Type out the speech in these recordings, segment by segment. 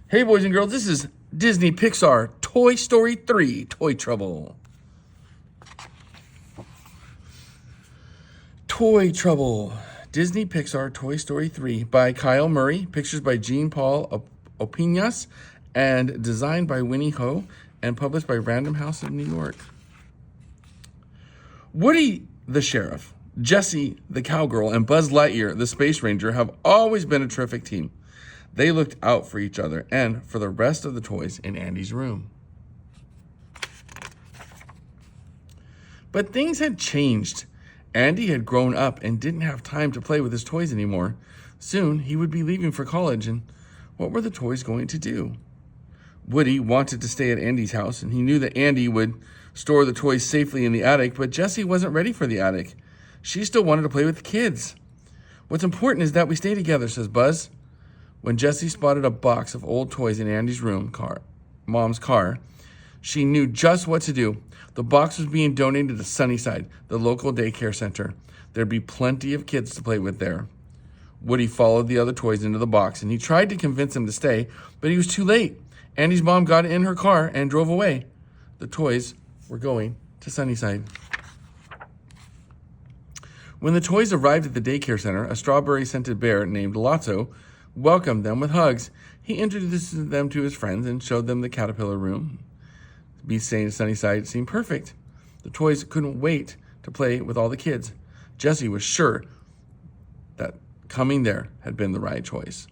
Hey, boys and girls, this is Disney Pixar Toy Story 3 Toy Trouble. Toy Trouble. Disney Pixar Toy Story 3 by Kiel Murray, pictures by Jean-Paul Opinas, and designed by Winnie Ho, and published by Random House of New York. Woody, the sheriff, Jessie, the cowgirl, and Buzz Lightyear, the space ranger, have always been a terrific team. They looked out for each other and for the rest of the toys in Andy's room. But things had changed. Andy had grown up and didn't have time to play with his toys anymore. Soon he would be leaving for college, and what were the toys going to do? Woody wanted to stay at Andy's house, and he knew that Andy would store the toys safely in the attic, but Jessie wasn't ready for the attic. She still wanted to play with the kids. What's important is that we stay together, says Buzz. When Jessie spotted a box of old toys in Andy's mom's car, she knew just what to do. The box was being donated to Sunnyside, the local daycare center. There'd be plenty of kids to play with there. Woody followed the other toys into the box, and he tried to convince them to stay, but he was too late. Andy's mom got in her car and drove away. The toys were going to Sunnyside. When the toys arrived at the daycare center, a strawberry-scented bear named Lotso welcomed them with hugs. He introduced them to his friends and showed them the caterpillar room. Be staying at Sunnyside seemed perfect. The toys couldn't wait to play with all the kids. Jessie was sure that coming there had been the right choice.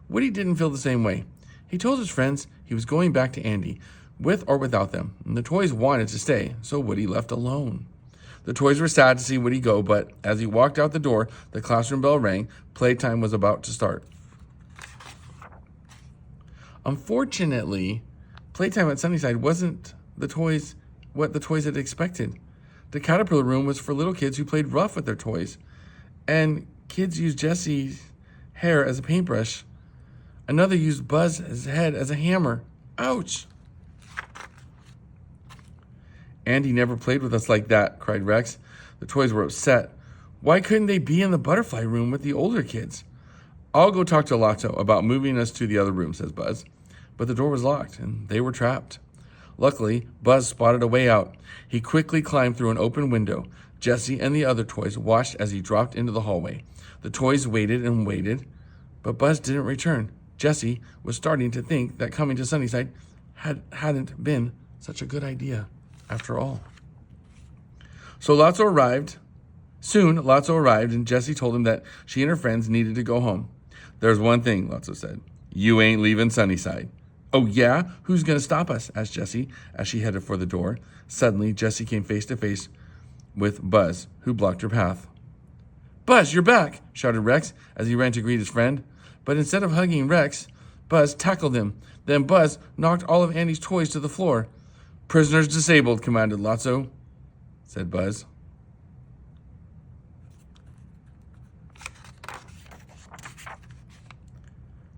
Woody didn't feel the same way. He told his friends he was going back to Andy, with or without them, and the toys wanted to stay, so Woody left alone. The toys were sad to see Woody go, but as he walked out the door, the classroom bell rang. Playtime was about to start. Unfortunately, playtime at Sunnyside wasn't what the toys had expected. The caterpillar room was for little kids who played rough with their toys, and kids used Jessie's hair as a paintbrush. Another used Buzz's head as a hammer. Ouch! Andy never played with us like that, cried Rex. The toys were upset. Why couldn't they be in the butterfly room with the older kids? I'll go talk to Lotso about moving us to the other room, says Buzz. But the door was locked, and they were trapped. Luckily, Buzz spotted a way out. He quickly climbed through an open window. Jessie and the other toys watched as he dropped into the hallway. The toys waited and waited, but Buzz didn't return. Jessie was starting to think that coming to Sunnyside hadn't been such a good idea after all. Soon, Lotso arrived, and Jessie told him that she and her friends needed to go home. There's one thing, Lotso said. You ain't leaving Sunnyside. Oh, yeah? Who's going to stop us? Asked Jessie as she headed for the door. Suddenly, Jessie came face to face with Buzz, who blocked her path. Buzz, you're back, shouted Rex as he ran to greet his friend. But instead of hugging Rex, Buzz tackled him. Then Buzz knocked all of Andy's toys to the floor. Prisoners disabled, commanded Lotso, said Buzz.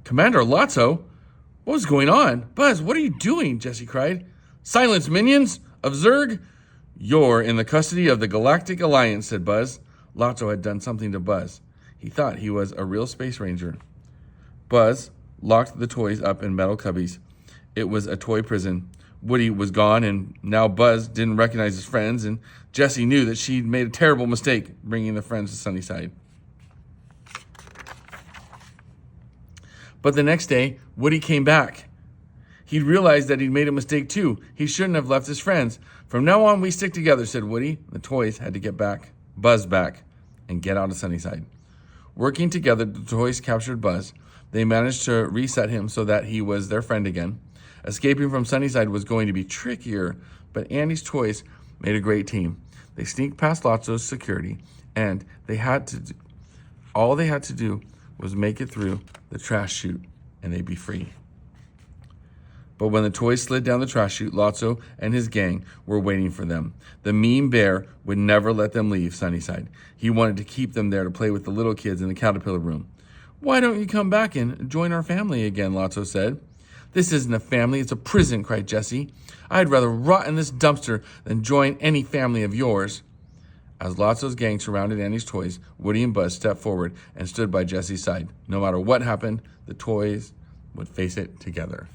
Commander Lotso? What was going on? Buzz, what are you doing? Jessie cried. Silence, minions of Zurg! You're in the custody of the Galactic Alliance, said Buzz. Lotso had done something to Buzz. He thought he was a real space ranger. Buzz locked the toys up in metal cubbies. It was a toy prison. Woody was gone, and now Buzz didn't recognize his friends, and Jessie knew that she'd made a terrible mistake bringing the friends to Sunnyside. But the next day, Woody came back. He'd realized that he'd made a mistake too. He shouldn't have left his friends. From now on, we stick together, said Woody. The toys had to get Buzz back, and get out of Sunnyside. Working together, the toys captured Buzz. They managed to reset him so that he was their friend again. Escaping from Sunnyside was going to be trickier, but Andy's toys made a great team. They sneaked past Lotso's security, and all they had to do was make it through the trash chute, and they'd be free. But when the toys slid down the trash chute, Lotso and his gang were waiting for them. The mean bear would never let them leave Sunnyside. He wanted to keep them there to play with the little kids in the caterpillar room. Why don't you come back and join our family again, Lotso said. This isn't a family, it's a prison, cried Jessie. I'd rather rot in this dumpster than join any family of yours. As Lotso's gang surrounded Andy's toys, Woody and Buzz stepped forward and stood by Jessie's side. No matter what happened, the toys would face it together.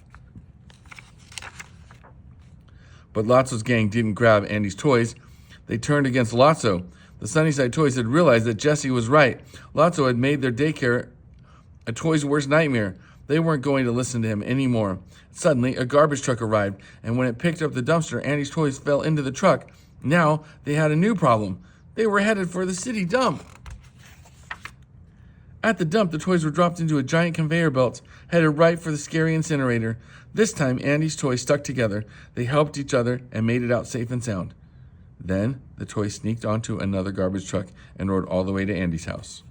But Lotso's gang didn't grab Andy's toys. They turned against Lotso. The Sunnyside Toys had realized that Jesse was right. Lotso had made their daycare a toy's worst nightmare. They weren't going to listen to him anymore. Suddenly, a garbage truck arrived, and when it picked up the dumpster, Andy's toys fell into the truck. Now, they had a new problem. They were headed for the city dump. At the dump, the toys were dropped into a giant conveyor belt, headed right for the scary incinerator. This time, Andy's toys stuck together. They helped each other and made it out safe and sound. Then, the toys sneaked onto another garbage truck and rode all the way to Andy's house.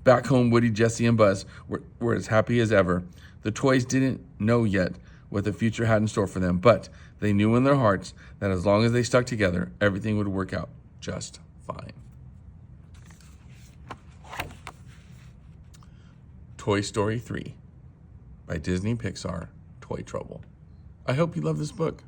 Back home, Woody, Jesse, and Buzz were as happy as ever. The toys didn't know yet what the future had in store for them, but they knew in their hearts that as long as they stuck together, everything would work out just fine. Toy Story 3 by Disney Pixar, Toy Trouble. I hope you love this book.